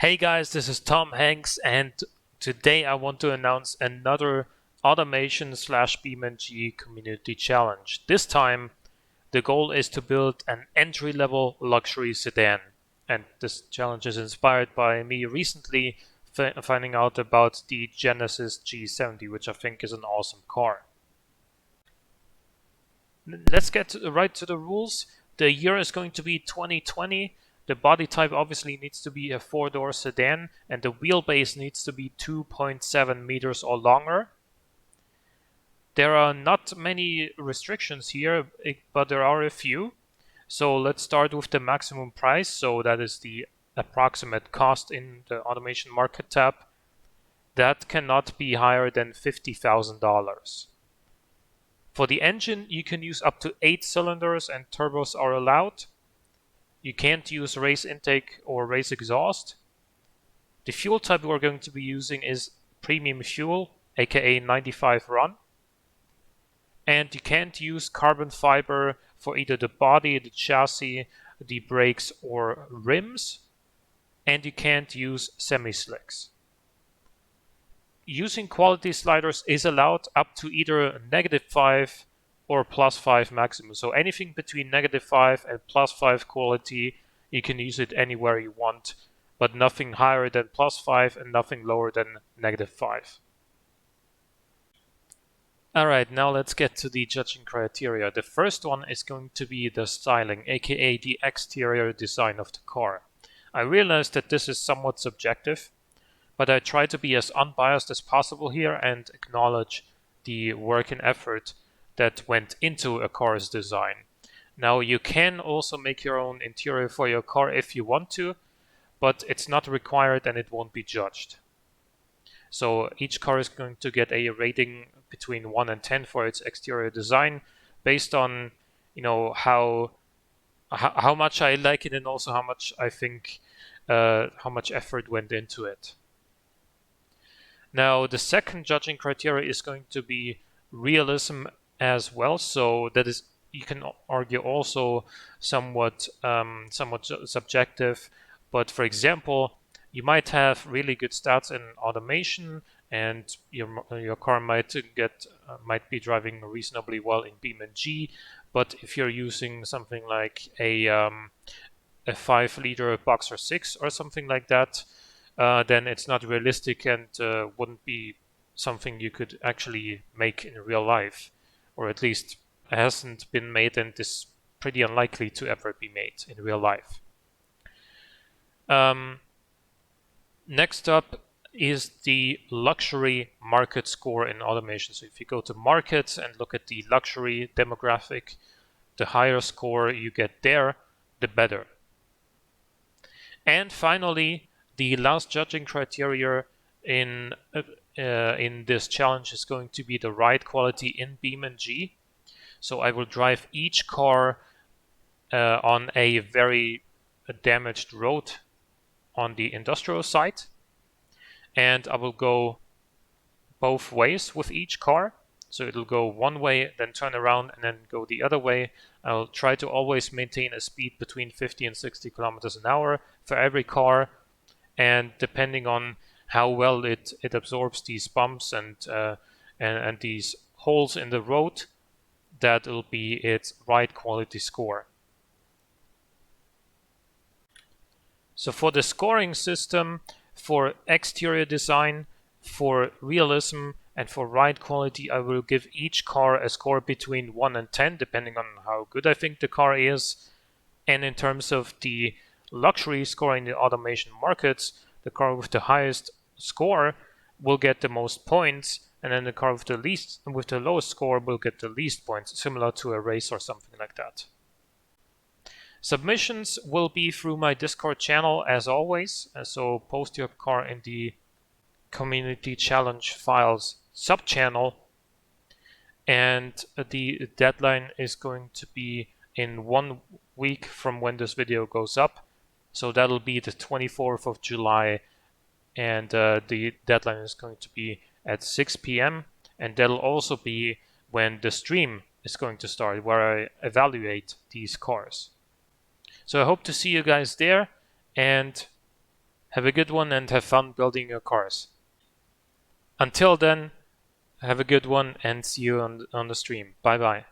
Hey guys, this is Tom Hanks, and today I want to announce another automation slash BeamNG community challenge. This time, the goal is to build an entry-level luxury sedan. And this challenge is inspired by me recently finding out about the Genesis G70, which I think is an awesome car. Let's get right to the rules. The year is going to be 2020. The body type obviously needs to be a 4-door sedan, and the wheelbase needs to be 2.7 meters or longer. There are not many restrictions here, but there are a few. So let's start with the maximum price. So that is the approximate cost in the automation market tab. That cannot be higher than $50,000. For the engine, you can use up to 8 cylinders and turbos are allowed. You can't use race intake or race exhaust. The fuel type we're going to be using is premium fuel, aka 95 run. And you can't use carbon fiber for either the body, the chassis, the brakes, or rims. And you can't use semi-slicks. Using quality sliders is allowed up to either -5 or +5 maximum. So anything between -5 and +5 quality, you can use it anywhere you want, but nothing higher than +5 and nothing lower than -5. Alright, now let's get to the judging criteria. The first one is going to be the styling, aka the exterior design of the car. I realize that this is somewhat subjective, but I try to be as unbiased as possible here and acknowledge the work and effort that went into a car's design. Now, you can also make your own interior for your car if you want to, but it's not required and it won't be judged. So each car is going to get a rating between 1 and 10 for its exterior design based on, how much I like it and also how much I think, how much effort went into it. Now, the second judging criteria is going to be realism as well. So that is, you can argue, also somewhat subjective. But for example, you might have really good stats in automation, and your car might be driving reasonably well in BeamNG. But if you're using something like a 5-liter Boxer 6 or something like that, then it's not realistic and wouldn't be something you could actually make in real life, or at least hasn't been made and is pretty unlikely to ever be made in real life. Next up is the luxury market score in automation. So if you go to markets and look at the luxury demographic, the higher score you get there, the better. And finally, the last judging criteria in this challenge is going to be the ride quality in BeamNG. So I will drive each car on a very damaged road on the industrial site, and I will go both ways with each car. So it'll go one way, then turn around, and then go the other way. I'll try to always maintain a speed between 50 and 60 kilometers an hour for every car. And depending on how well it absorbs these bumps and these holes in the road, that will be its ride quality score. So for the scoring system, for exterior design, for realism, and for ride quality, I will give each car a score between 1 and 10, depending on how good I think the car is. And in terms of the luxury score in the automation markets, the car with the highest score will get the most points, and then the car with the lowest score will get the least points, similar to a race or something like that. Submissions will be through my Discord channel as always, so post your car in the community challenge files sub-channel, and the deadline is going to be in 1 week from when this video goes up. So that'll be the 24th of July, and the deadline is going to be at 6 p.m. and that'll also be when the stream is going to start, where I evaluate these cars. So I hope to see you guys there, and Have a good one and have fun building your cars. Until then, have a good one and see you on the stream. Bye bye.